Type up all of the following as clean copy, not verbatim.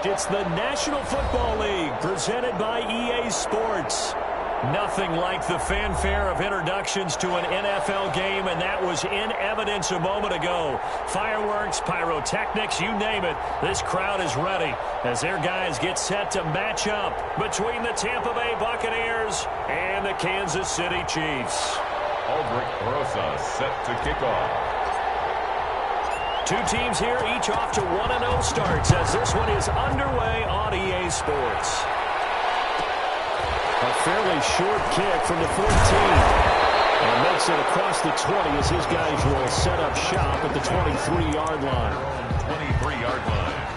It's the National Football League presented by EA Sports. Nothing like the fanfare of introductions to an NFL game, and that was in evidence a moment ago. Fireworks, pyrotechnics, you name it. This crowd is ready as their guys get set to match up between the Tampa Bay Buccaneers and the Kansas City Chiefs. Aldrich Rosa set to kick off. Two teams here, each off to 1-0 starts as this one is underway on EA Sports. A fairly short kick from the 14. And makes it across the 20 as his guys will set up shop at the 23-yard line. 23-yard line.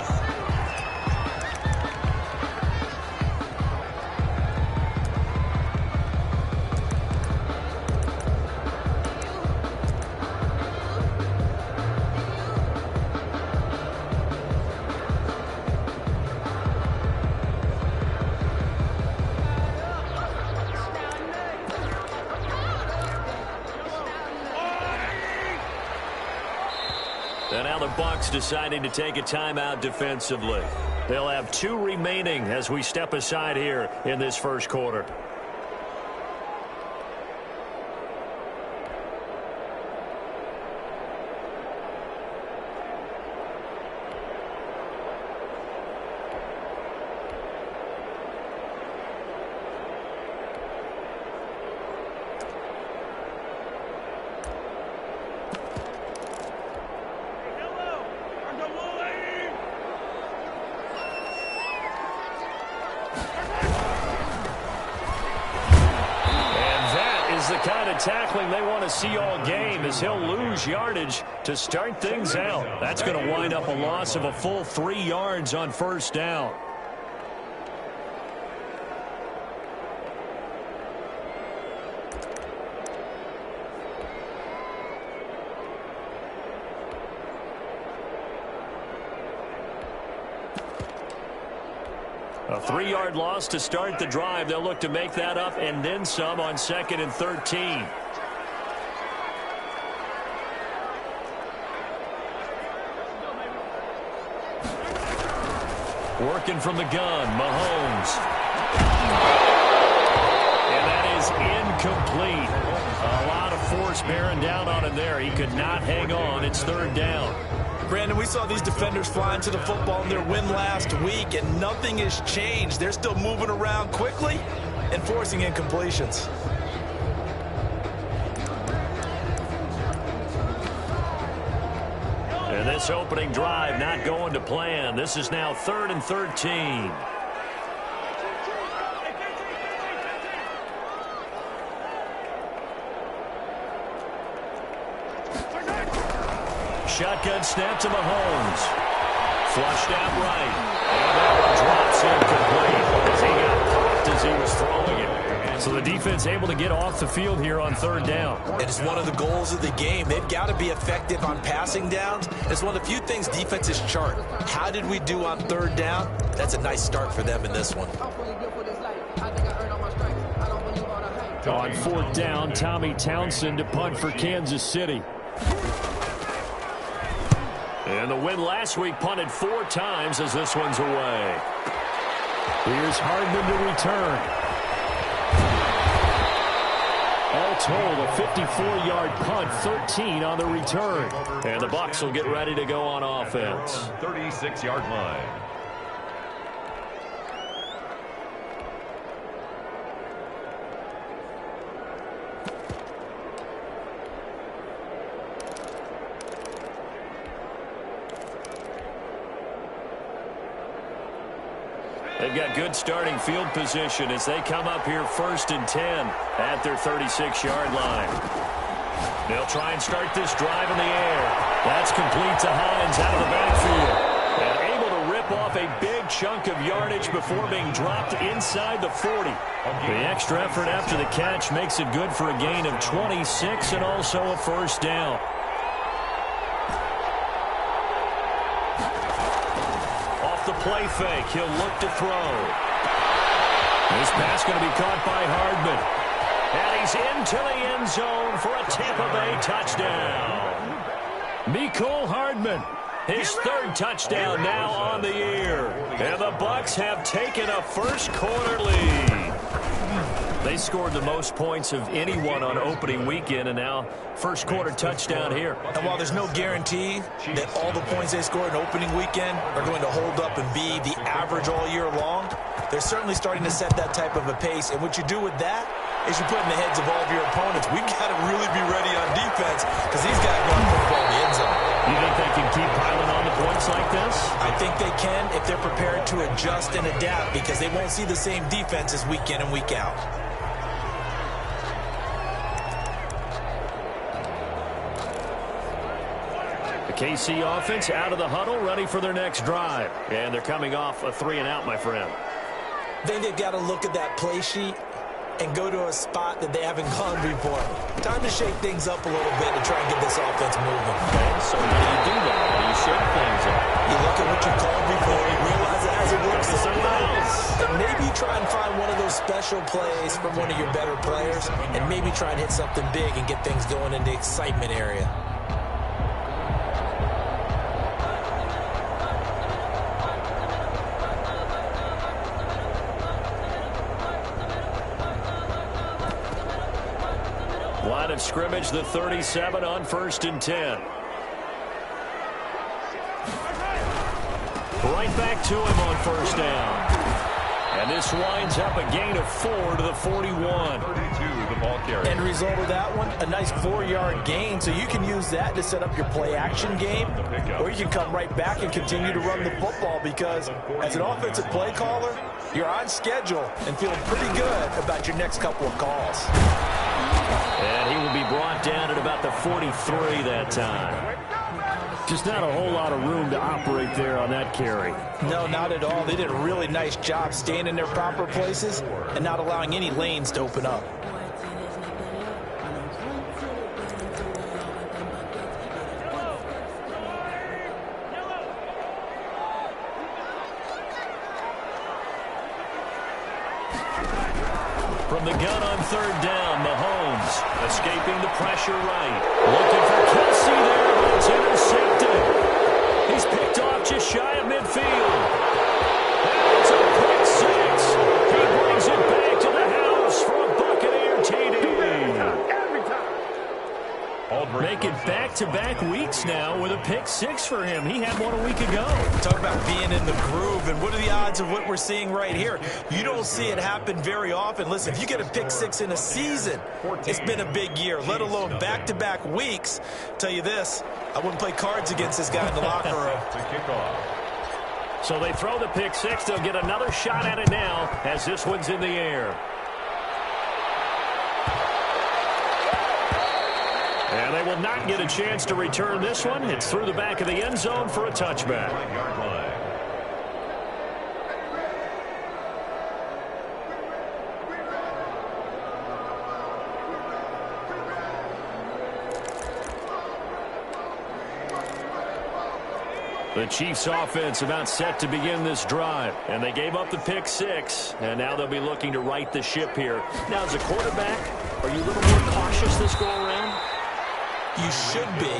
And now the Bucs deciding to take a timeout defensively. They'll have 2 remaining as we step aside here in this first quarter. The kind of tackling they want to see all game as he'll lose yardage to start things out. That's going to wind up a loss of a full 3 yards on first down. A 3-yard loss to start the drive. They'll look to make that up and then some on 2nd and 13. Working from the gun, Mahomes. And that is incomplete. A lot of force bearing down on him there. He could not hang on. It's 3rd down. Brandon, we saw these defenders flying to the football in their win last week, and nothing has changed. They're still moving around quickly and forcing incompletions. And this opening drive not going to plan. This is now 3rd and 13. Shotgun snap to Mahomes. Flushed out right. And that one drops incomplete as he got popped as he was throwing it. So the defense able to get off the field here on 3rd down. It is one of the goals of the game. They've got to be effective on passing downs. It's one of the few things defenses chart. How did we do on 3rd down? That's a nice start for them in this one. On 4th down, Tommy Townsend to punt for Kansas City. And the win last week punted 4 times as this one's away. Here's Hardman to return. All told, a 54-yard punt, 13 on the return. And the Bucs will get ready to go on offense. 36-yard line. They've got good starting field position as they come up here 1st and 10 at their 36-yard line. They'll try and start this drive in the air. That's complete to Hines out of the backfield. And able to rip off a big chunk of yardage before being dropped inside the 40. The extra effort after the catch makes it good for a gain of 26 and also a 1st down. The play fake. He'll look to throw. This pass going to be caught by Hardman. And he's into the end zone for a Tampa Bay touchdown. Mecole Hardman His third touchdown now on the year. And the Bucs have taken a first-quarter lead. They scored the most points of anyone on opening weekend, and now first-quarter touchdown here. And while there's no guarantee that all the points they scored in opening weekend are going to hold up and be the average all year long, they're certainly starting to set that type of a pace. And what you do with that is you put in the heads of all of your opponents, we've got to really be ready on defense because these guys want to put the ball in the end zone. You think they can keep piling on the points like this? I think they can if they're prepared to adjust and adapt because they won't see the same defenses week in and week out. KC offense out of the huddle, ready for their next drive. And they're coming off a 3-and-out, my friend. I think they've got to look at that play sheet and go to a spot that they haven't gone before. Time to shake things up a little bit to try and get this offense moving. Okay, so how do you do that? How do you shake things up? You look at what you called before, you realize it hasn't worked so well. And maybe you try and find one of those special plays from one of your better players and maybe try and hit something big and get things going in the excitement area. Line of scrimmage, the 37 on 1st and 10. Right back to him on 1st down. And this winds up a gain of 4 to the 41. 32, the ball carrier. End result of that one, a nice 4-yard gain. So you can use that to set up your play-action game, or you can come right back and continue to run the football because as an offensive play caller, you're on schedule and feeling pretty good about your next couple of calls. And he will be brought down at about the 43 that time. Just not a whole lot of room to operate there on that carry. No, not at all. They did a really nice job staying in their proper places and not allowing any lanes to open up. From the gun on 3rd down, Mahomes escaping the pressure right. Looking for Kelsey there, but it's intercepted. He's picked off just shy of midfield. And it's a pick 6. He brings it back to the house for a Buccaneer TD. Make it back-to-back weeks now with a pick 6 for him. He had one a week ago. Talk about being in the groove, and what are the odds of what we're seeing right here? You don't see it happen very often. Listen, if you get a pick 6 in a season, it's been a big year, let alone back-to-back weeks. Tell you this, I wouldn't play cards against this guy in the locker room. So they throw the pick 6. They'll get another shot at it now as this one's in the air. And they will not get a chance to return this one. It's through the back of the end zone for a touchback. The Chiefs offense about set to begin this drive. And they gave up the pick 6. And now they'll be looking to right the ship here. Now, as a quarterback, are you a little more cautious this go around? You should be,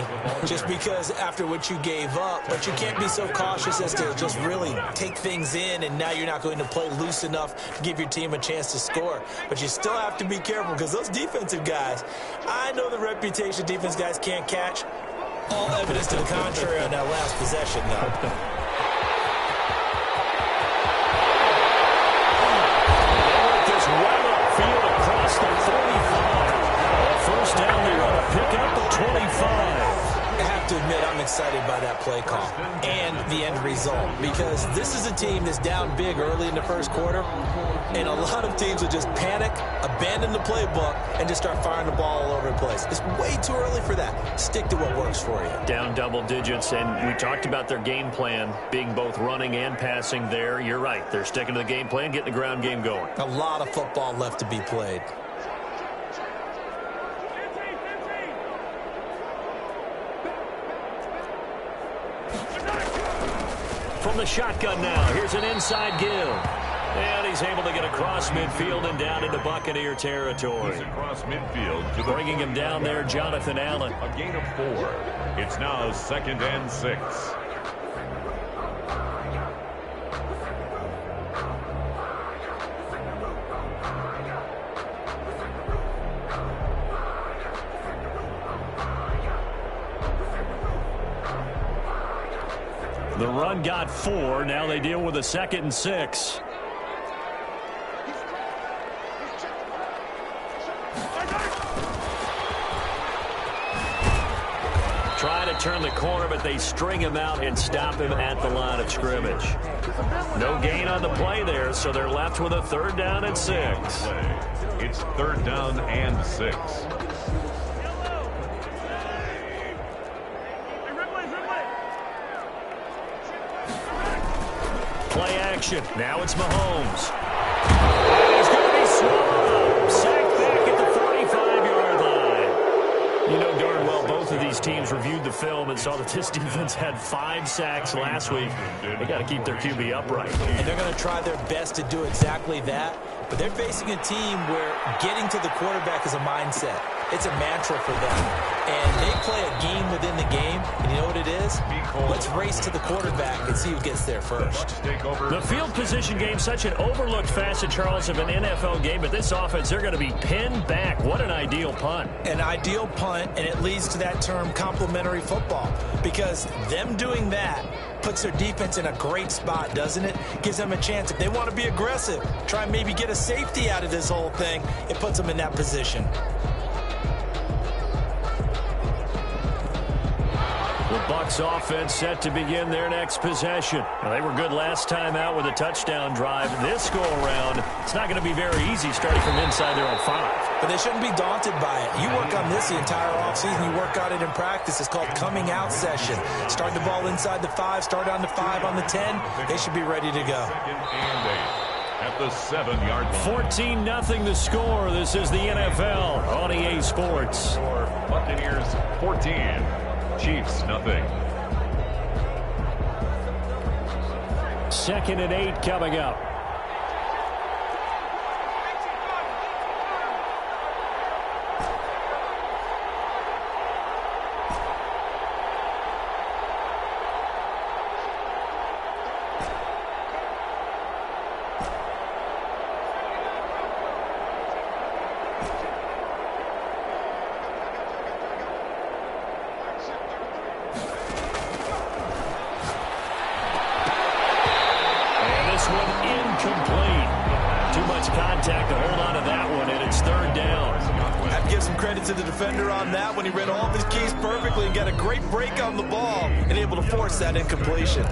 just because after what you gave up, but you can't be so cautious as to just really take things in, and now you're not going to play loose enough to give your team a chance to score. But you still have to be careful because those defensive guys, I know the reputation defense guys can't catch. All evidence to the contrary on that last possession, though. This well upfield across the 45. First down, they're going to pick up the 25. I have to admit, I'm excited by that play call and the end result because this is a team that's down big early in the first quarter, and a lot of teams will just panic, abandon the playbook, and just start firing the ball all over the place. It's way too early for that. Stick to what works for you. Down double digits, and we talked about their game plan being both running and passing there. You're right. They're sticking to the game plan, getting the ground game going. A lot of football left to be played. From the shotgun now, here's an inside give. And he's able to get across midfield and down into Buccaneer territory. He's across midfield. To bringing him down there, Jonathan Allen. A gain of 4. It's now 2nd and 6. The run got 4. Now they deal with a 2nd and 6. Try to turn the corner, but they string him out and stop him at the line of scrimmage. No gain on the play there, so they're left with a 3rd down and 6. It's 3rd down and 6. Play action. Now it's Mahomes. And he's going to be swallowed up. Sacked back at the 45-yard line. You know darn well both of these teams reviewed the film and saw that this defense had 5 sacks last week. They got to keep their QB upright. And they're going to try their best to do exactly that. But they're facing a team where getting to the quarterback is a mindset. It's a mantra for them. And they play a game within the game. And you know what it is? Let's race to the quarterback and see who gets there first. The field position game, such an overlooked facet, Charles, of an NFL game. But this offense, they're going to be pinned back. What an ideal punt. An ideal punt, and it leads to that term complementary football. Because them doing that puts their defense in a great spot, doesn't it? Gives them a chance. If they want to be aggressive, try and maybe get a safety out of this whole thing, it puts them in that position. The Bucs offense set to begin their next possession. Now, they were good last time out with a touchdown drive. This go-around, it's not going to be very easy starting from inside their own 5. But they shouldn't be daunted by it. You work on this the entire offseason. You work on it in practice. It's called coming out session. Start the ball inside the 5, start on the 5, on the 10. They should be ready to go. 2nd and 8 at the 7-yard line. 14-0 the score. This is the NFL on EA Sports. Buccaneers 14. Chiefs, nothing. 2nd and 8 coming up. Contact to hold on to that one, and it's 3rd down. I have to give some credit to the defender on that one. He read all of his keys perfectly and got a great break on the ball and able to force that incompletion.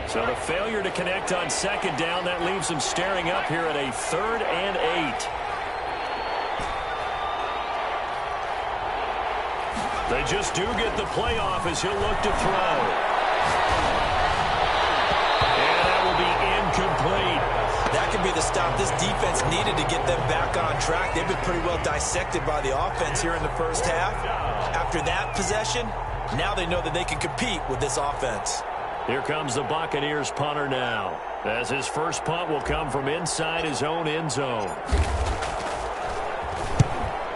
So the failure to connect on 2nd down, that leaves them staring up here at a 3rd and 8. They just do get the playoff as he'll look to throw. And that will be incomplete. That could be the stop this defense needed to get them back on track. They've been pretty well dissected by the offense here in the first half. After that possession, now they know that they can compete with this offense. Here comes the Buccaneers punter now, as his first punt will come from inside his own end zone.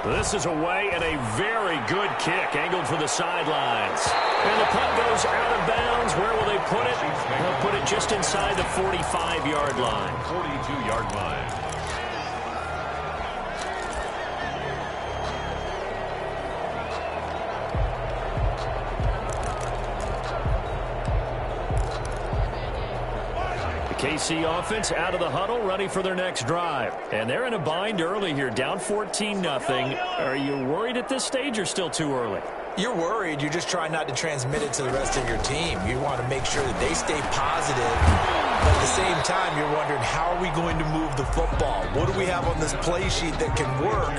This is away and a very good kick, angled for the sidelines. And the punt goes out of bounds. Where will they put it? They'll put it just inside the 45-yard line. 42-yard line. KC offense out of the huddle, ready for their next drive. And they're in a bind early here, down 14-0. Are you worried at this stage or still too early? You're worried. You're just trying not to transmit it to the rest of your team. You want to make sure that they stay positive. But at the same time, you're wondering, how are we going to move the football? What do we have on this play sheet that can work?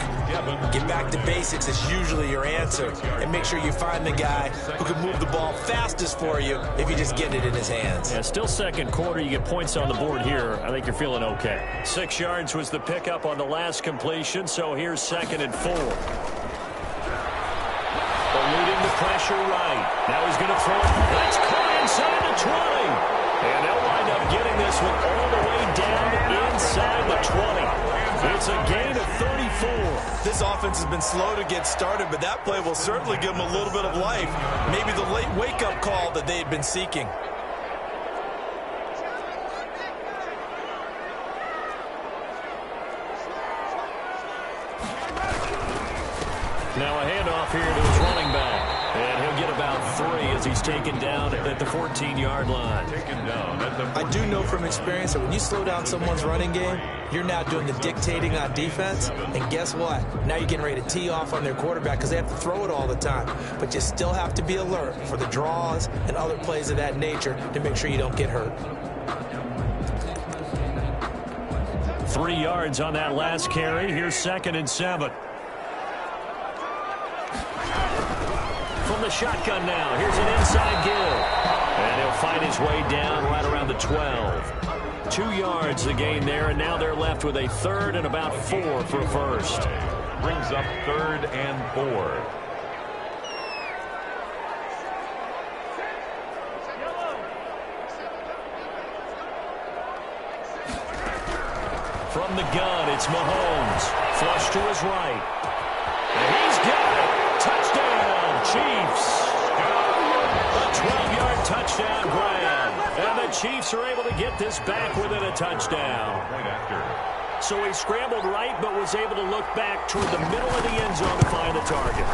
Get back to basics is usually your answer. And make sure you find the guy who can move the ball fastest for you if you just get it in his hands. Yeah, still 2nd quarter. You get points on the board here. I think you're feeling okay. 6 yards was the pickup on the last completion, so here's 2nd and 4. Eluding the pressure right. Now he's going to throw it. That's caught inside the 20. And they'll wind up getting this one all the way down inside the 20. It's a gain of 34. This offense has been slow to get started, but that play will certainly give them a little bit of life. Maybe the late wake-up call that they had been seeking. Now a handoff here to his running back. And he'll get about 3 as he's taken down at the 14-yard line. I do know from experience that when you slow down someone's running game, you're now doing the dictating on defense. And guess what? Now you're getting ready to tee off on their quarterback because they have to throw it all the time. But you still have to be alert for the draws and other plays of that nature to make sure you don't get hurt. 3 yards on that last carry. Here's 2nd and 7. From the shotgun now, here's an inside give. And he'll find his way down right around the 12. 2 yards the gain there, and now they're left with a 3rd and about 4 for a first. Brings up 3rd and 4. From the gun, it's Mahomes. Flush to his right. And he's got it. Touchdown, Chiefs. A 12-yard touchdown grab. And the Chiefs are able to get this back within a touchdown. So he scrambled right, but was able to look back toward the middle of the end zone to find the target.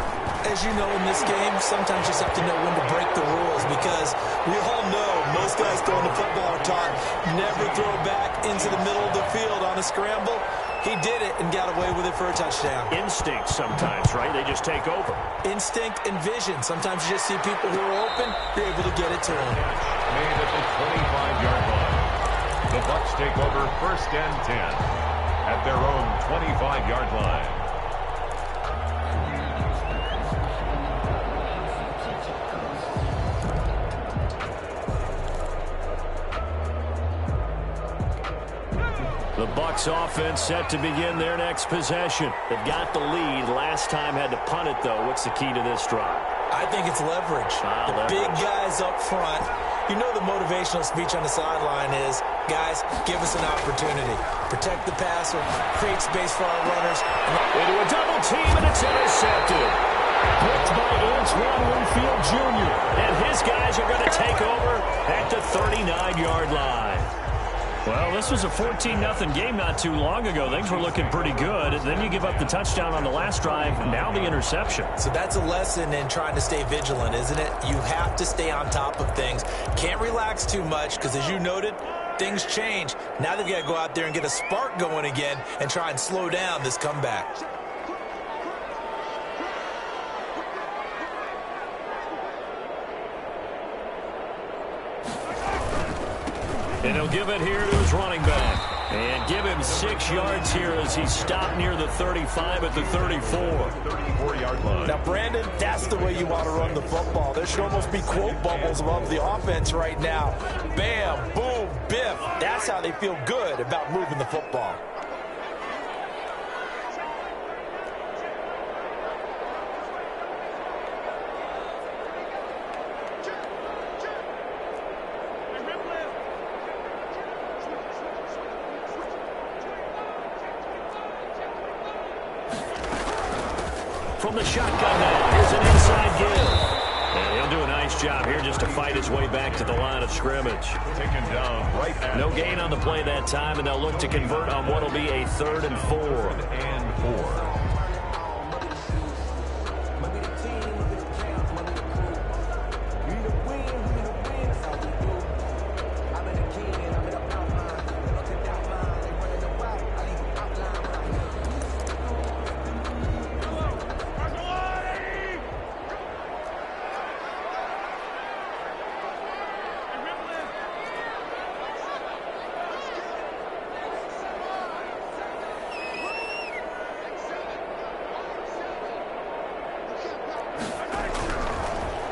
As you know, in this game, sometimes you just have to know when to break the rules because we all know most guys throwing the football are taught never throw back into the middle of the field on a scramble. He did it and got away with it for a touchdown. Instinct sometimes, right? They just take over. Instinct and vision. Sometimes you just see people who are open, you're able to get it to them. Made at the 25-yard line. The Bucs take over 1st and 10 at their own 25-yard line. The Bucs offense set to begin their next possession. They've got the lead. Last time had to punt it, though. What's the key to this drive? I think it's leverage. The big guys up front. You know the motivational speech on the sideline is, guys, give us an opportunity. Protect the passer, create space for our runners. Into a double team, and it's intercepted. Picked by Antoine Winfield Jr. And his guys are going to take over at the 39-yard line. Well, this was a 14-0 game not too long ago. Things were looking pretty good. Then you give up the touchdown on the last drive, now the interception. So that's a lesson in trying to stay vigilant, isn't it? You have to stay on top of things. Can't relax too much because, as you noted, things change. Now they've got to go out there and get a spark going again and try and slow down this comeback. And he'll give it here to his running back. And give him 6 yards here as he stopped near the 35 at the 34. 34-yard line. Now, Brandon, that's the way you want to run the football. There should almost be quote bubbles above the offense right now. Bam, boom, biff. That's how they feel good about moving the football. From the shotgun now, here's an inside give. And he'll do a nice job here just to fight his way back to the line of scrimmage. Taken down right at no gain on the play that time, and they'll look to convert on what will be a 3rd and 4. 3rd and 4.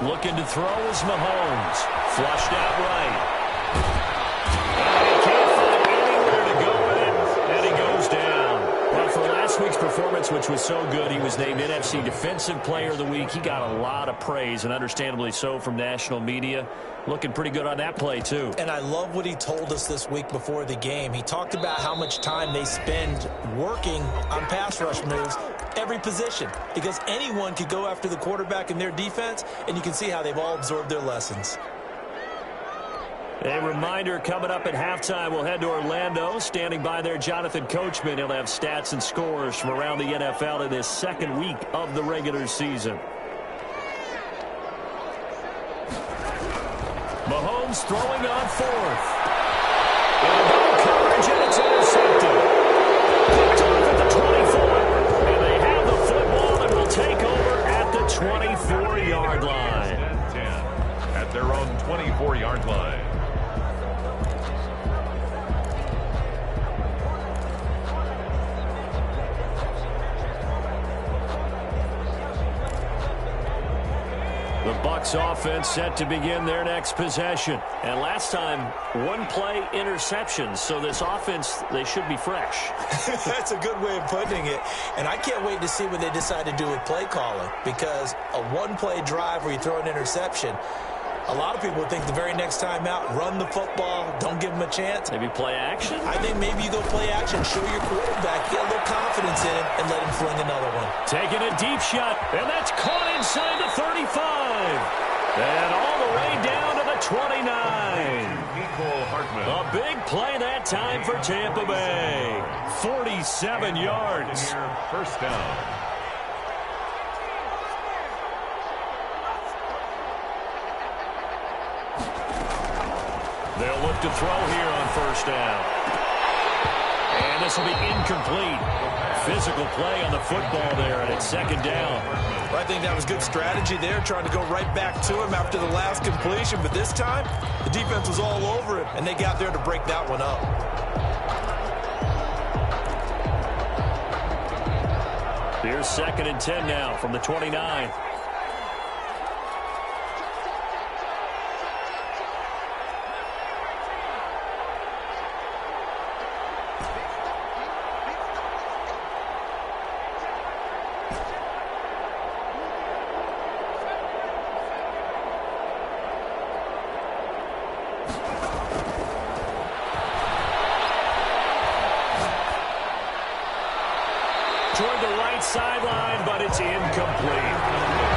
Looking to throw is Mahomes. Flushed out right. And he can't find anywhere to go with it, and he goes down. Well, for last week's performance, performance, which was so good, he was named NFC Defensive Player of the Week. He got a lot of praise, and understandably so, from national media. Looking pretty good on that play, too. And I love what he told us this week before the game. He talked about how much time they spend working on pass rush moves, every position, because anyone could go after the quarterback in their defense, and you can see how they've all absorbed their lessons. A reminder, coming up at halftime, we'll head to Orlando. Standing by there, Jonathan Coachman. He'll have stats and scores from around the NFL in this second week of the regular season. Mahomes throwing on fourth. It'll go coverage, and it's intercepted. Picked off at the 24. And they have the football and will take over at the 24-yard line. 10 at their own 24-yard line. The Bucs offense set to begin their next possession. And last time, one-play interceptions. So this offense, they should be fresh. That's a good way of putting it. And I can't wait to see what they decide to do with play calling, because a one-play drive where you throw an interception, a lot of people think the very next time out, run the football, don't give them a chance. Maybe play action? I think maybe you go play action, show your quarterback, get a little confidence in him, and let him fling another one. Taking a deep shot, and that's caught inside the 35. And all the way down to the 29. A big play that time for Tampa Bay. 47 yards. First down. They'll look to throw here on first down. And this will be incomplete. Physical play on the football there, and it's second down. Well, I think that was good strategy there, trying to go right back to him after the last completion. But this time, the defense was all over him, and they got there to break that one up. Here's second and 10 now from the 29. Toward the right sideline, but it's incomplete.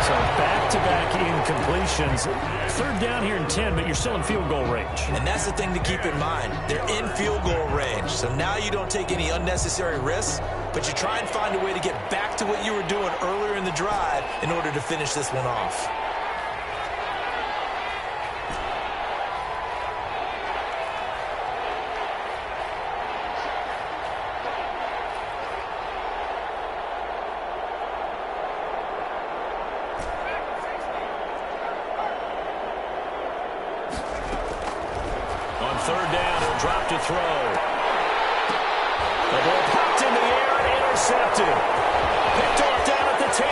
So back-to-back incompletions. Third down here in 10, but you're still in field goal range. And that's the thing to keep in mind. They're in field goal range. So now you don't take any unnecessary risks, but you try and find a way to get back to what you were doing earlier in the drive in order to finish this one off. Third down, he'll drop to throw. The ball popped in the air and intercepted. Picked off down at the 10.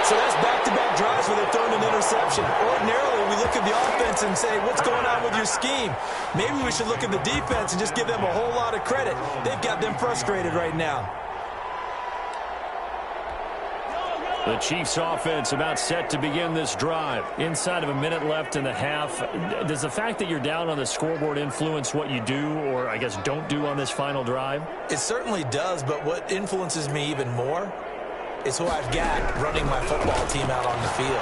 So that's back-to-back drives where they're throwing an interception. Ordinarily, we look at the offense and say, what's going on with your scheme? Maybe we should look at the defense and just give them a whole lot of credit. They've got them frustrated right now. The Chiefs offense about set to begin this drive. Inside of a minute left in the half. Does the fact that you're down on the scoreboard influence what you do, or I guess don't do on this final drive? It certainly does, but what influences me even more is who I've got running my football team out on the field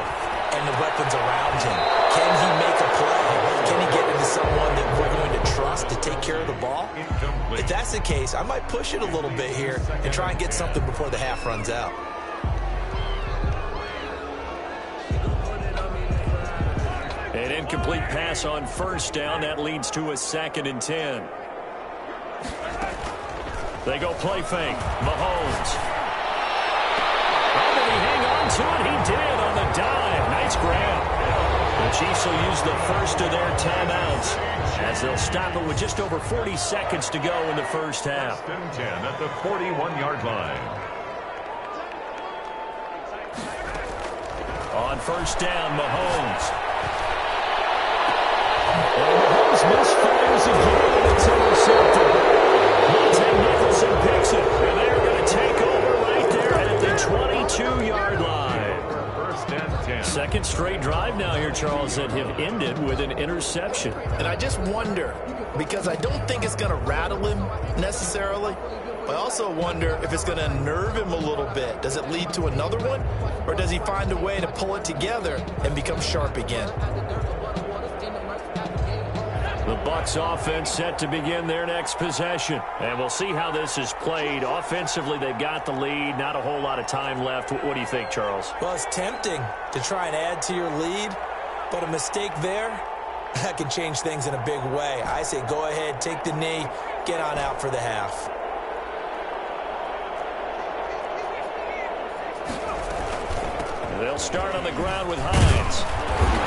and the weapons around him. Can he make a play? Can he get into someone that we're going to trust to take care of the ball? If that's the case, I might push it a little bit here and try and get something before the half runs out. An incomplete pass on first down. That leads to a second and 10. They go play fake. Mahomes. How did he hang on to it? He did on the dive. Nice grab. The Chiefs will use the first of their timeouts as they'll stop it with just over 40 seconds to go in the first half. First and 10 at the 41-yard line. On first down, Mahomes. Mahomes misfires again, and it's intercepted. Monte Nicholson picks makes it. And they're going to take over right there at the 22-yard line. First and 10. Second straight drive now here, Charles, that have ended with an interception. And I just wonder, because I don't think it's going to rattle him necessarily, but I also wonder if it's going to unnerve him a little bit. Does it lead to another one, or does he find a way to pull it together and become sharp again? The Bucs offense set to begin their next possession. And we'll see how this is played. Offensively, they've got the lead. Not a whole lot of time left. What do you think, Charles? Well, it's tempting to try and add to your lead, but a mistake there, that can change things in a big way. I say go ahead, take the knee, get on out for the half. They'll start on the ground with Hines.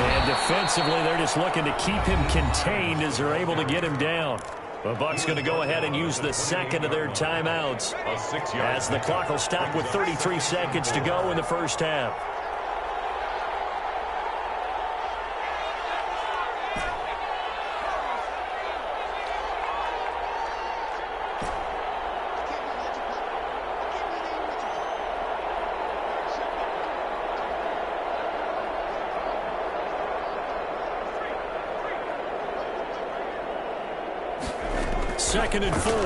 And defensively, they're just looking to keep him contained as they're able to get him down. The Bucs going to go ahead and use the second of their timeouts as the clock will stop with 33 seconds to go in the first half. Second and 4. And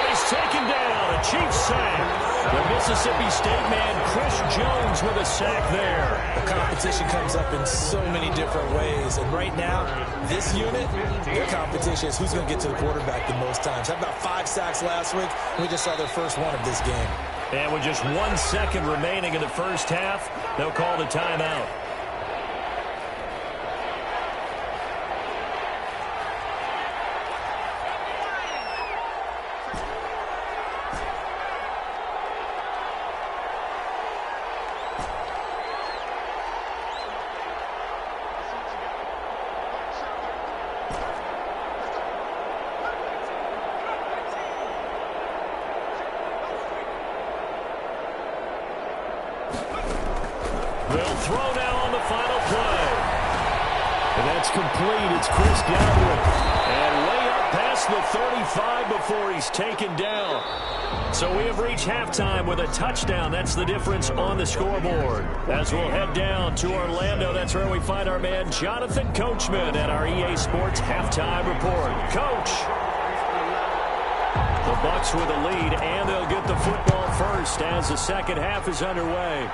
he's taken down. A Chiefs sack. The Mississippi State man, Chris Jones, with a sack there. The competition comes up in so many different ways. And right now, this unit, their competition is who's going to get to the quarterback the most times. Had about 5 sacks last week. We just saw their first one of this game. And with just 1 second remaining in the first half, they'll call the timeout. They'll throw now on the final play. And that's complete. It's Chris Godwin. And way up past the 35 before he's taken down. So we have reached halftime with a touchdown. That's the difference on the scoreboard. As we'll head down to Orlando, that's where we find our man Jonathan Coachman at our EA Sports Halftime Report. Coach. The Bucs with a lead, and they'll get the football first as the second half is underway.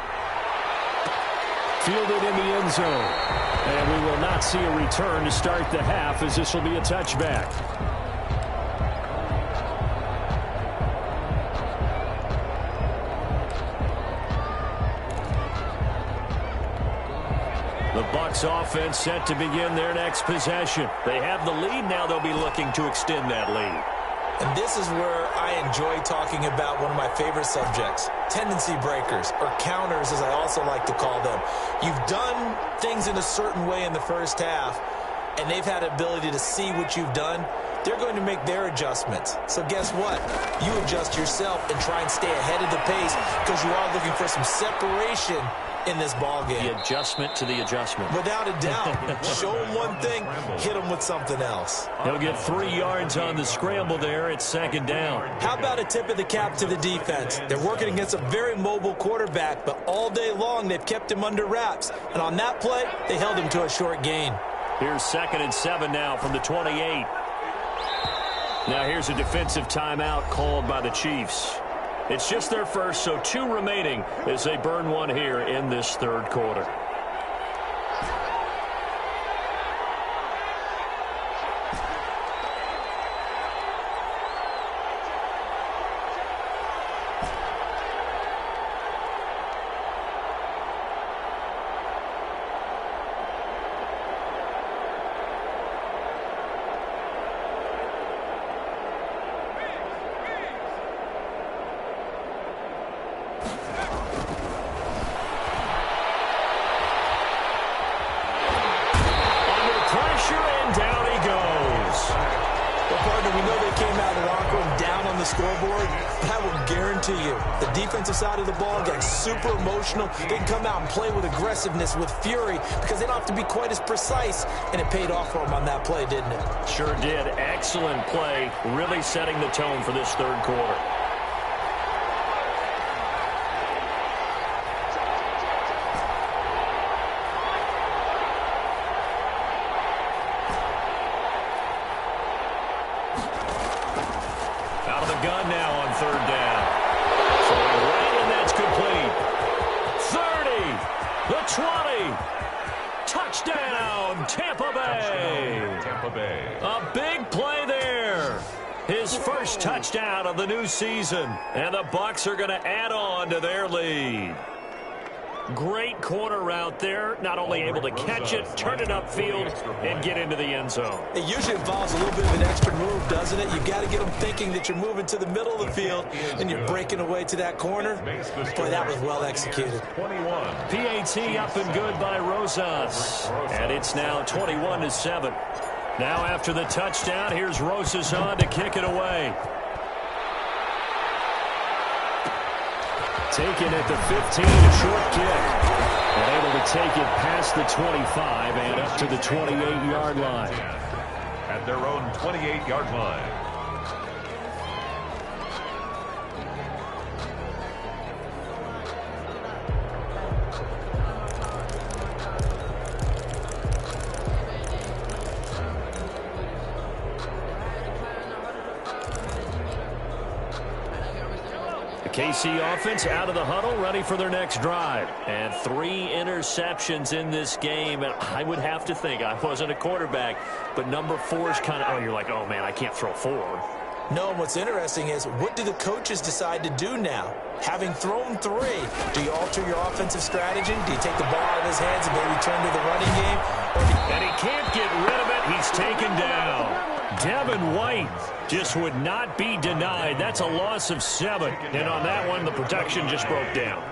Fielded in the end zone. And we will not see a return to start the half, as this will be a touchback. The Bucs offense set to begin their next possession. They have the lead. Now they'll be looking to extend that lead. And this is where I enjoy talking about one of my favorite subjects, tendency breakers, or counters as I also like to call them. You've done things in a certain way in the first half, and they've had the ability to see what you've done. They're going to make their adjustments. So guess what? You adjust yourself and try and stay ahead of the pace because you are looking for some separation in this ball game. The adjustment to the adjustment. Without a doubt. Show him one thing, hit him with something else. He'll get 3 yards on the scramble there. It's second down. How about a tip of the cap to the defense? They're working against a very mobile quarterback, but all day long they've kept him under wraps. And on that play, they held him to a short gain. Here's 2nd and 7 now from the 28. Now here's a defensive timeout called by the Chiefs. It's just their first, so 2 remaining as they burn one here in this third quarter. to you. The defensive side of the ball gets super emotional. They can come out and play with aggressiveness, with fury, because they don't have to be quite as precise, and it paid off for them on that play, didn't it? Sure did. Excellent play, really setting the tone for this third quarter. Out of the gun now on third down. Throwing right, and that's complete. 30, the 20. Touchdown, Tampa Bay. Tampa Bay. A big play there. His first touchdown of the new season. And the Bucs are going to add on to their lead. Great corner route there. Not only able to catch it, turn it upfield, and get into the end zone. It usually involves a little bit of an extra move, doesn't it? You've got to get them thinking that you're moving to the middle of the field and you're breaking away to that corner. Boy, that was well executed. 21. PAT up and good by Rosas. And it's now 21-7. Now after the touchdown, here's Rosas on to kick it away. Taken at the 15, a short kick. And able to take it past the 25 and up to the 28-yard line. At their own 28-yard line. KC offense out of the huddle, ready for their next drive. And 3 interceptions in this game. And I would have to think, I wasn't a quarterback, but number 4 is kind of, oh, you're like, oh, man, I can't throw 4. No, what's interesting is, what do the coaches decide to do now? Having thrown 3, do you alter your offensive strategy? Do you take the ball out of his hands and maybe turn to the running game? And he can't get rid of it. He's taken down. Devin White just would not be denied. That's a loss of 7. And on that one, the protection just broke down.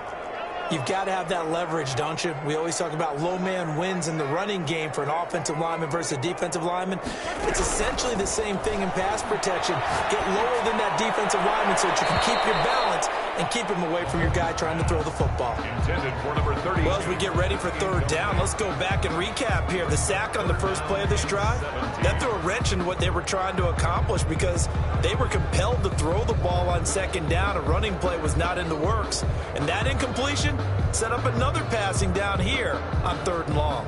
You've got to have that leverage, don't you? We always talk about low man wins in the running game for an offensive lineman versus a defensive lineman. It's essentially the same thing in pass protection. Get lower than that defensive lineman so that you can keep your balance and keep him away from your guy trying to throw the football. Intended for number 30. Well, as we get ready for third down, let's go back and recap here. The sack on the first play of this drive, that threw a wrench in what they were trying to accomplish because they were compelled to throw the ball on second down. A running play was not in the works. And that incompletion set up another passing down here on third and long.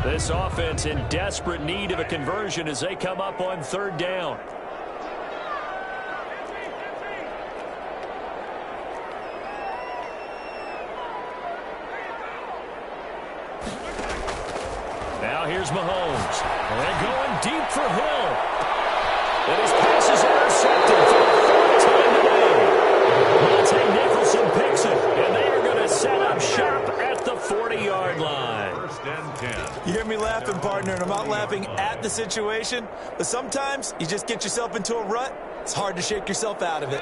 This offense in desperate need of a conversion as they come up on third down. Now here's Mahomes. And going deep for Hill. And his pass is intercepted for the third time today. Monte Nicholson picks it. And they are going to set up shop at the 40-yard line. First and 10. You hear me laughing, partner, and I'm not laughing at the situation, but sometimes you just get yourself into a rut. It's hard to shake yourself out of it.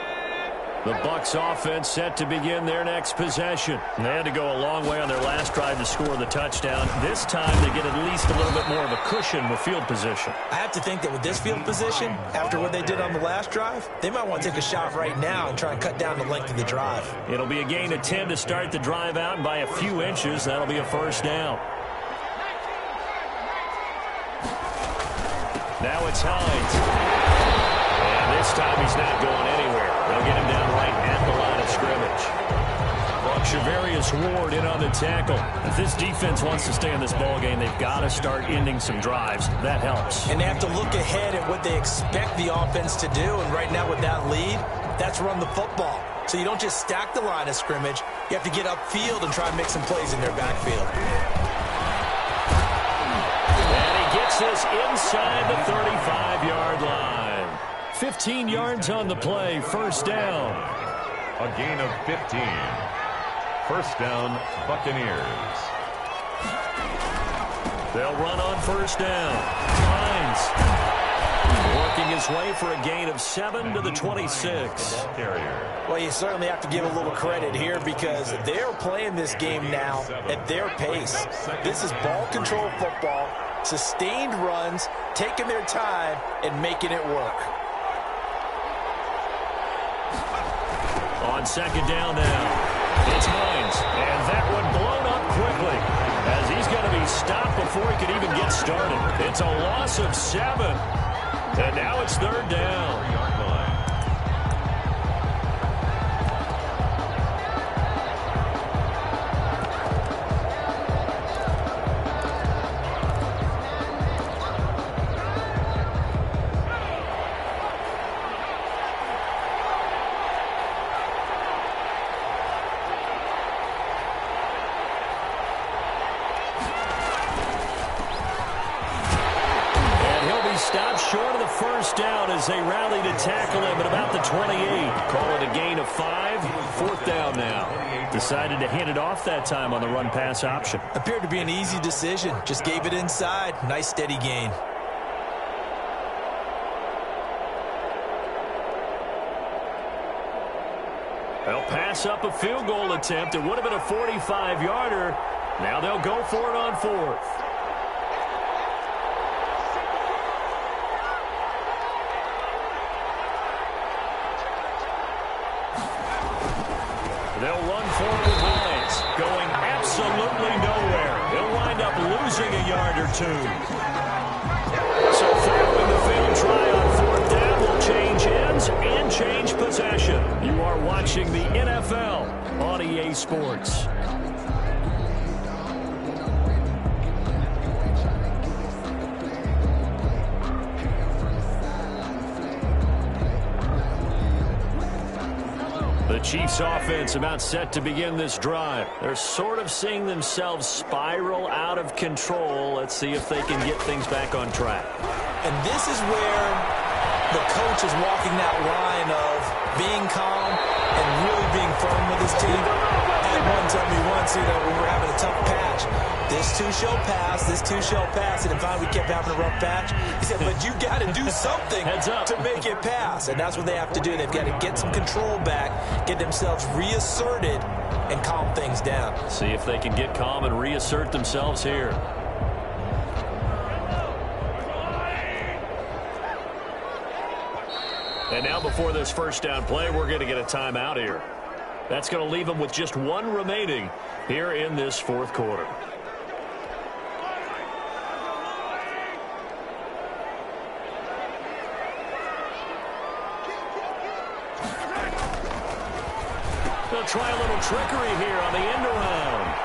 The Bucs offense set to begin their next possession. They had to go a long way on their last drive to score the touchdown. This time they get at least a little bit more of a cushion with field position. I have to think that with this field position, after what they did on the last drive, they might want to take a shot right now and try and cut down the length of the drive. It'll be a gain of 10 to start the drive out, and by a few inches, that'll be a first down. Now it's Hines. And this time he's not going anywhere. They'll get him down right at the line of scrimmage. Well, Shavarius Ward in on the tackle. If this defense wants to stay in this ballgame, they've got to start ending some drives. That helps. And they have to look ahead at what they expect the offense to do. And right now with that lead, that's run the football. So you don't just stack the line of scrimmage. You have to get upfield and try and make some plays in their backfield. And he gets this inside the 35-yard line. 15 yards on the play, first down. A gain of 15. First down, Buccaneers. They'll run on first down. Hines working his way for a gain of 7 to the 26. Well, you certainly have to give a little credit here because they're playing this game now at their pace. This is ball control football, sustained runs, taking their time, and making it work. On second down now, it's Hines. And that one blown up quickly as he's going to be stopped before he could even get started. It's a loss of 7. And now it's third down. Stopped short of the first down as they rally to tackle him at about the 28. Call it a gain of 5. Fourth down now. Decided to hand it off that time on the run-pass option. Appeared to be an easy decision. Just gave it inside. Nice steady gain. They'll pass up a field goal attempt. It would have been a 45-yarder. Now they'll go for it on fourth. They'll run forward with Hines, going absolutely nowhere. He'll wind up losing a yard or 2. So following the failed try on fourth down will change ends and change possession. You are watching the NFL on EA Sports. The Chiefs offense about set to begin this drive. They're sort of seeing themselves spiral out of control. Let's see if they can get things back on track. And this is where the coach is walking that line of being calm and really being firm with his team. And one told me once, when we were having a tough patch, this two shall pass, this two shall pass. And finally we kept having a rough patch. He said, but you got to do something to make it pass. And that's what they have to do. They've got to get some control back, get themselves reasserted, and calm things down. See if they can get calm and reassert themselves here. And now before this first down play, we're going to get a timeout here. That's going to leave them with just 1 remaining here in this fourth quarter. They'll try a little trickery here on the end around.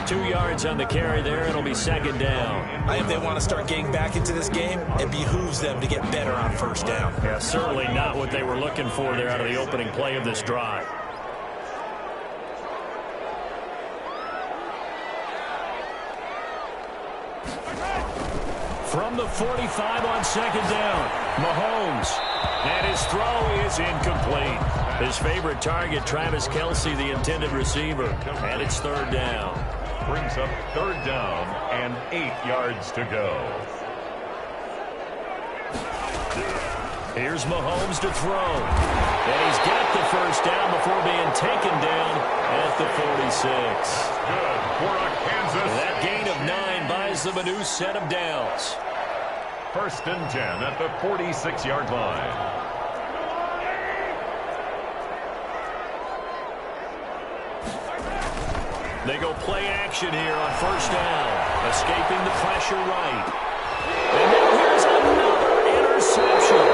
2 yards on the carry there. It'll be second down. If they want to start getting back into this game, it behooves them to get better on first down. Yeah, certainly not what they were looking for there out of the opening play of this drive. From the 45 on second down, Mahomes. And his throw is incomplete. His favorite target, Travis Kelce, the intended receiver. And it's third down. Brings up third down and 8 yards to go. Here's Mahomes to throw. And he's got the first down before being taken down at the 46. Good for a Kansas. And that gain of 9 buys them a new set of downs. First and 10 at the 46-yard line. They go play action here on first down. Escaping the pressure right. And now here's another interception.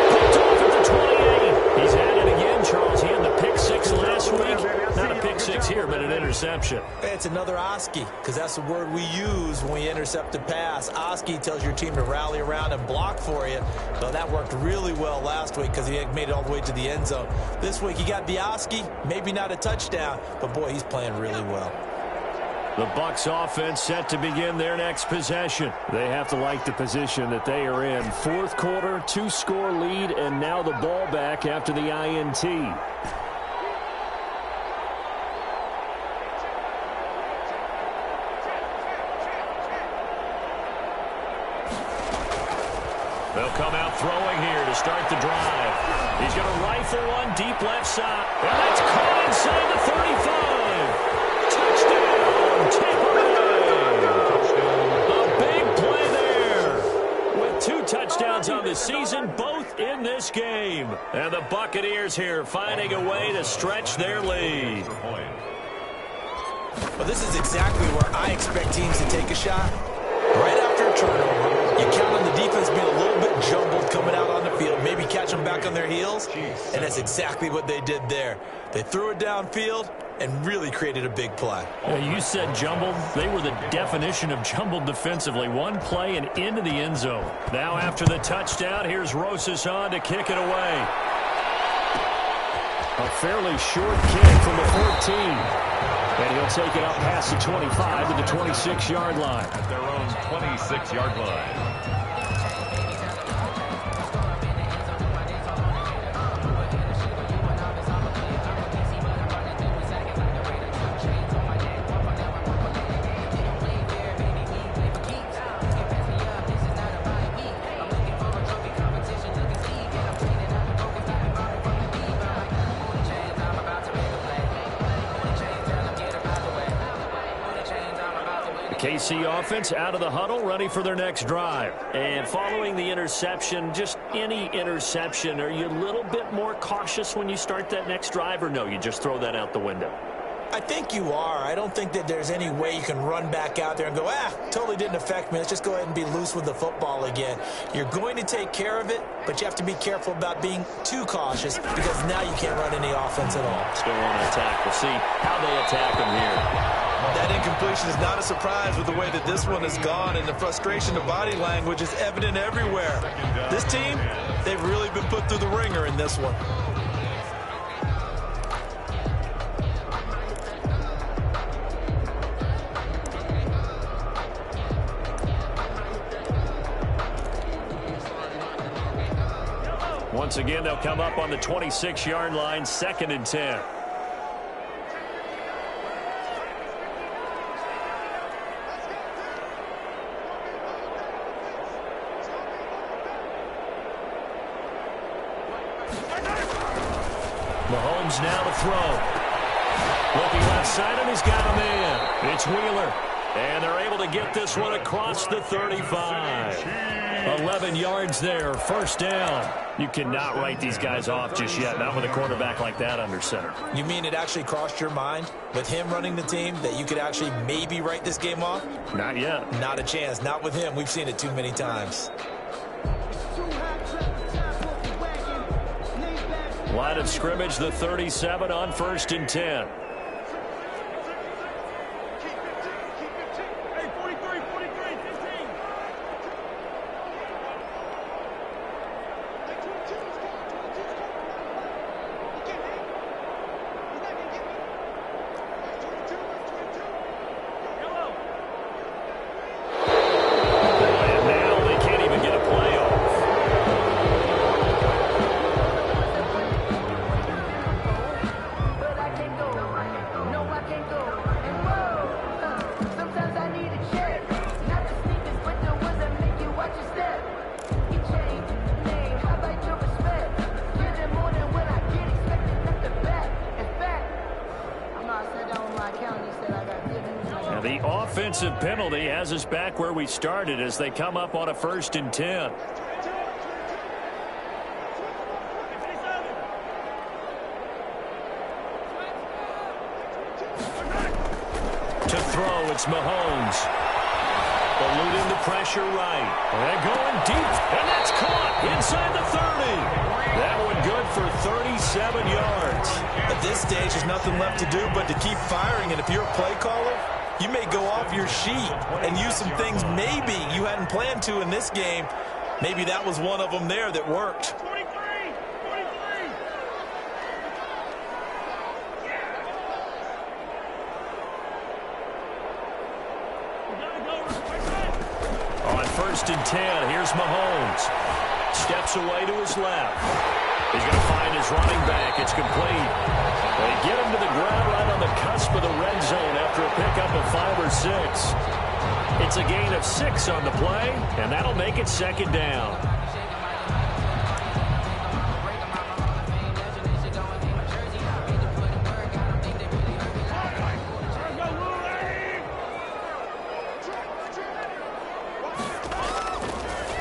Picked off at the 28. He's at it again, Charles. He had the pick 6 last week. Not a pick 6 here, but an interception. It's another Oski, because that's the word we use when we intercept a pass. Oski tells your team to rally around and block for you. So that worked really well last week because he made it all the way to the end zone. This week he got the Oski, maybe not a touchdown, but boy, he's playing really well. The Bucs offense set to begin their next possession. They have to like the position that they are in. Fourth quarter, 2-score lead, and now the ball back after the INT. They'll come out throwing here to start the drive. He's going to rifle one deep left side. And that's caught inside the 35. Touchdown, Tampa Bay. A big play there. With 2 touchdowns touchdowns on the season, both in this game. And the Buccaneers here finding a way to stretch their lead. Well, this is exactly where I expect teams to take a shot. Right after a turnover, you count on the defense being a little bit jumbled coming out on the field, maybe catch them back on their heels, and that's exactly what they did there. They threw it downfield and really created a big play. You said jumbled. They were the definition of jumbled defensively. One play and into the end zone. Now after the touchdown, here's Rosas on to kick it away. A fairly short kick from the 14. And he'll take it up past the 25 to the 26-yard line. At their own 26-yard line. KC offense out of the huddle, ready for their next drive. And following the interception, just any interception, are you a little bit more cautious when you start that next drive, or no, you just throw that out the window? I think you are. I don't think that there's any way you can run back out there and go, totally didn't affect me. Let's just go ahead and be loose with the football again. You're going to take care of it, but you have to be careful about being too cautious because now you can't run any offense at all. Still on an attack. We'll see how they attack them here. That incompletion is not a surprise with the way that this one has gone, and the frustration of body language is evident everywhere. This team, they've really been put through the ringer in this one. Once again, they'll come up on the 26-yard line, 2nd and 10. Mahomes now to throw. Looking left side, and he's got a man. It's Wheeler. And they're able to get this one across the 35. 11 yards there, 1st down. You cannot write these guys off just yet, not with a quarterback like that under center. You mean it actually crossed your mind with him running the team that you could actually maybe write this game off? Not yet. Not a chance. Not with him. We've seen it too many times. Line of scrimmage, the 37 on 1st and 10. The offensive penalty has us back where we started as they come up on a 1st and 10. To throw, it's Mahomes. Eluding the pressure right. And going deep, and that's caught inside the 30. That one good for 37 yards. At this stage, there's nothing left to do but to keep firing, and if you're a play caller, you may go off your sheet and use some things maybe you hadn't planned to in this game. Maybe that was one of them there that worked. On 1st and 10, here's Mahomes. Steps away to his left. He's going to find his running back. It's complete. They get him to the ground right on the cusp of the red zone after a pickup of 5 or 6. It's a gain of 6 on the play, and that'll make it 2nd down.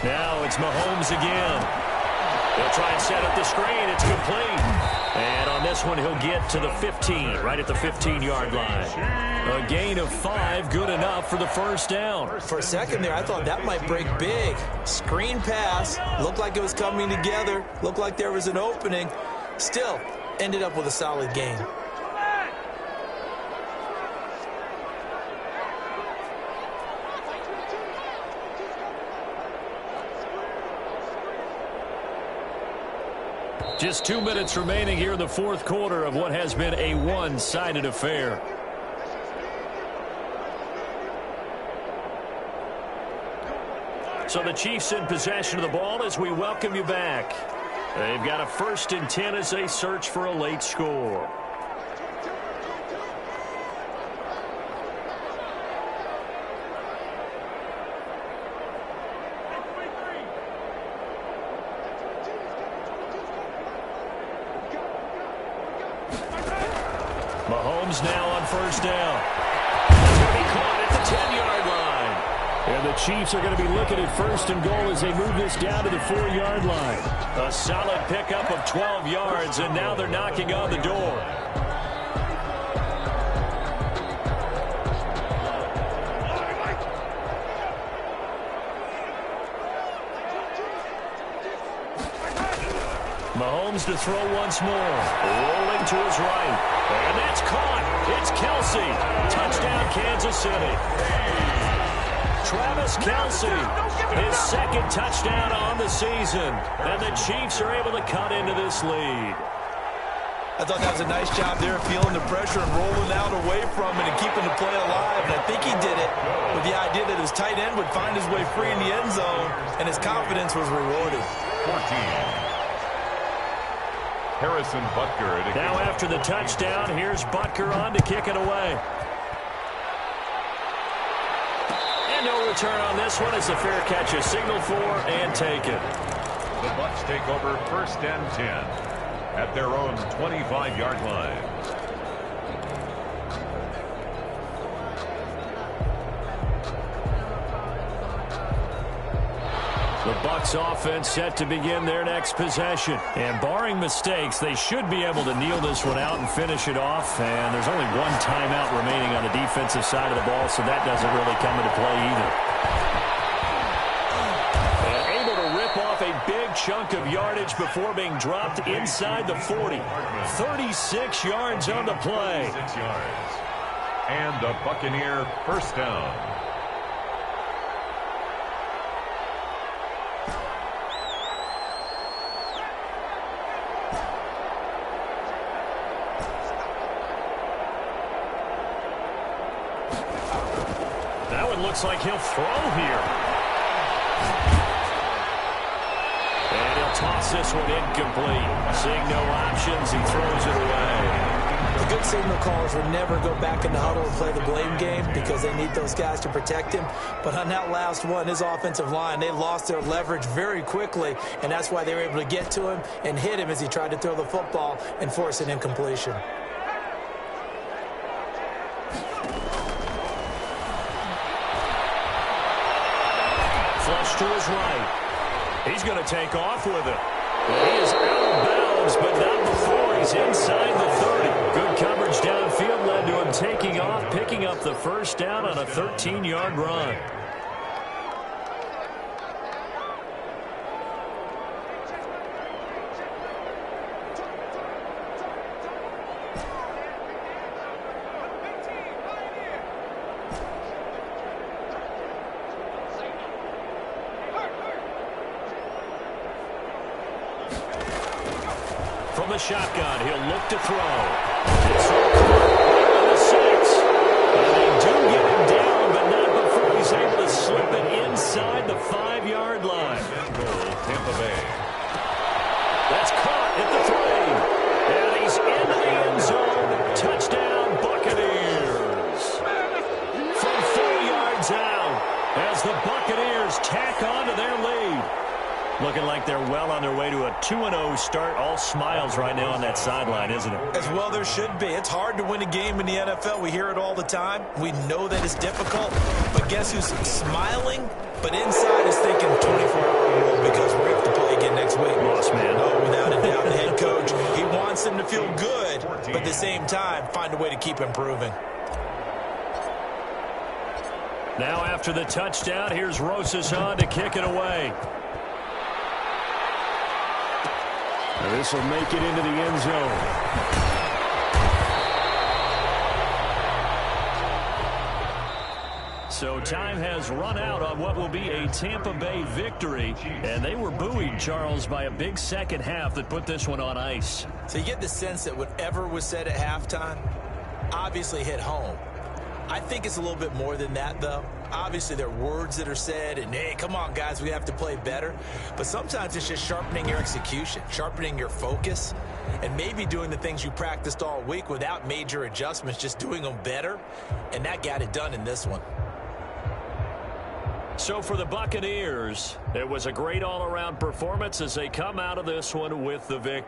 Now it's It's Mahomes again. He'll try and set up the screen. It's complete. And on this one, he'll get to the 15, right at the 15-yard line. A gain of 5, good enough for the first down. For a second there, I thought that might break big. Screen pass. Looked like it was coming together. Looked like there was an opening. Still, ended up with a solid gain. Just 2 minutes remaining here in the fourth quarter of what has been a one-sided affair. So the Chiefs in possession of the ball as we welcome you back. They've got a 1st and 10 as they search for a late score. Mahomes now on first down. It's going to be caught at the 10-yard line. And the Chiefs are going to be looking at 1st and goal as they move this down to the 4-yard line. A solid pickup of 12 yards, and now they're knocking on the door. Mahomes to throw once more. Rolling to his right. And that's caught. It's Kelsey. Touchdown, Kansas City. Travis Kelsey, his 2nd touchdown on the season. And the Chiefs are able to cut into this lead. I thought that was a nice job there, feeling the pressure and rolling out away from it and keeping the play alive. And I think he did it with the idea that his tight end would find his way free in the end zone, and his confidence was rewarded. 14. Harrison Butker. Now after the touchdown, here's Butker on to kick it away. And no return on this one. It's a fair catch, a signal for and taken. The Bucs take over 1st and 10 at their own 25-yard line. The Bucs offense set to begin their next possession. And barring mistakes, they should be able to kneel this one out and finish it off. And there's only one timeout remaining on the defensive side of the ball, so that doesn't really come into play either. And able to rip off a big chunk of yardage before being dropped inside the 40. 36 yards on the play. 36 yards. And a Buccaneer 1st down. Looks like he'll throw here. And he'll toss this one incomplete. Seeing no options, he throws it away. The good signal callers would never go back in the huddle and play the blame game because they need those guys to protect him. But on that last one, his offensive line, they lost their leverage very quickly, and that's why they were able to get to him and hit him as he tried to throw the football and force an incompletion. To his right. He's going to take off with it. He is out of bounds, but not before he's inside the 30. Good coverage downfield led to him taking off, picking up the 1st down on a 13-yard run. From the shotgun, he'll look to throw. This will come on the 6. And they do get him down, but not before he's able to slip it inside the 5-yard line. Goal, Tampa Bay. That's caught at the 3. And he's into the end zone. Touchdown, Buccaneers. From 4 yards out as the Buccaneers tack on to their lead. Looking like they're well on their way to a 2-0 start. All smiles right now on that sideline, isn't it? As well there should be. It's hard to win a game in the NFL. We hear it all the time. We know that it's difficult. But guess who's smiling? But inside is thinking 24-hour rule because we're going to have to play again next week. Lost man. No, without a doubt. The head coach, he wants them to feel good, but at the same time, find a way to keep improving. Now after the touchdown, here's Rosas on to kick it away. This will make it into the end zone. So time has run out on what will be a Tampa Bay victory. And they were buoyed, Charles, by a big second half that put this one on ice. So you get the sense that whatever was said at halftime obviously hit home. I think it's a little bit more than that, though. Obviously, there are words that are said, and, hey, come on, guys, we have to play better. But sometimes it's just sharpening your execution, sharpening your focus, and maybe doing the things you practiced all week without major adjustments, just doing them better. And that got it done in this one. So for the Buccaneers, it was a great all-around performance as they come out of this one with the victory.